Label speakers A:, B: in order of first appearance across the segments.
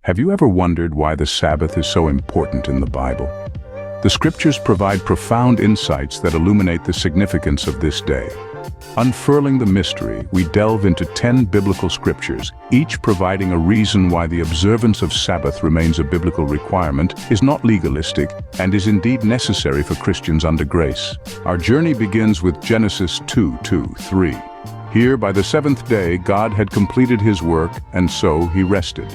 A: Have you ever wondered why the Sabbath is so important in the Bible? The scriptures provide profound insights that illuminate the significance of this day. Unfurling the mystery, we delve into 10 biblical scriptures, each providing a reason why the observance of Sabbath remains a biblical requirement, is not legalistic, and is indeed necessary for Christians under grace. Our journey begins with Genesis 2:3. Here, by the seventh day, God had completed his work, and so he rested.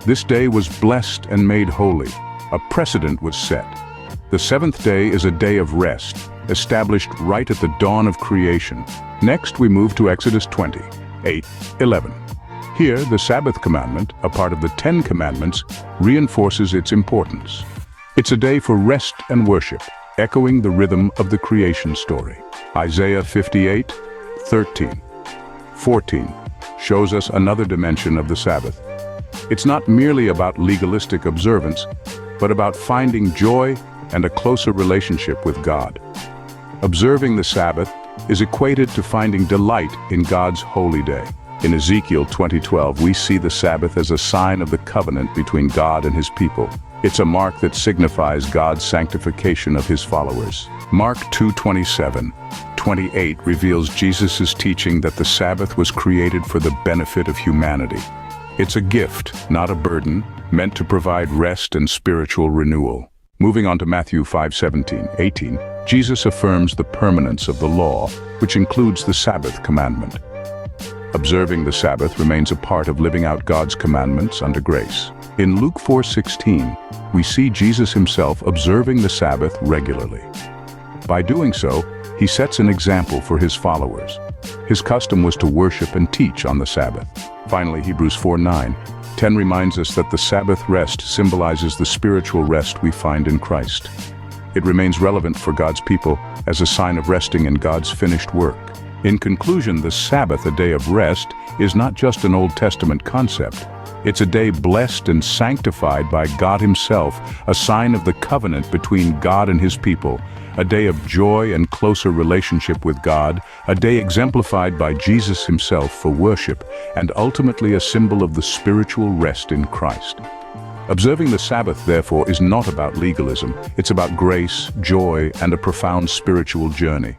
A: This day was blessed and made holy. A precedent was set. The seventh day is a day of rest, established right at the dawn of creation. Next, we move to Exodus 20:8-11. Here, the Sabbath commandment, a part of the 10 Commandments, reinforces its importance. It's a day for rest and worship, echoing the rhythm of the creation story. Isaiah 58:13-14 shows us another dimension of the Sabbath. It's not merely about legalistic observance, but about finding joy and a closer relationship with God. Observing the Sabbath is equated to finding delight in God's holy day. In Ezekiel 20:12, we see the Sabbath as a sign of the covenant between God and his people. It's a mark that signifies God's sanctification of his followers. Mark 2:27-28 reveals Jesus' teaching that the Sabbath was created for the benefit of humanity. It's a gift, not a burden, meant to provide rest and spiritual renewal. Moving on to Matthew 5:17-18, Jesus affirms the permanence of the law, which includes the Sabbath commandment. Observing the Sabbath remains a part of living out God's commandments under grace. In Luke 4:16, we see Jesus himself observing the Sabbath regularly. By doing so, he sets an example for his followers. His custom was to worship and teach on the Sabbath. Finally, Hebrews 4:9-10 reminds us that the Sabbath rest symbolizes the spiritual rest we find in Christ. It remains relevant for God's people as a sign of resting in God's finished work. In conclusion, the Sabbath, a day of rest, is not just an Old Testament concept. It's a day blessed and sanctified by God himself, a sign of the covenant between God and his people, a day of joy and closer relationship with God, a day exemplified by Jesus himself for worship, and ultimately a symbol of the spiritual rest in Christ. Observing the Sabbath, therefore, is not about legalism. It's about grace, joy, and a profound spiritual journey.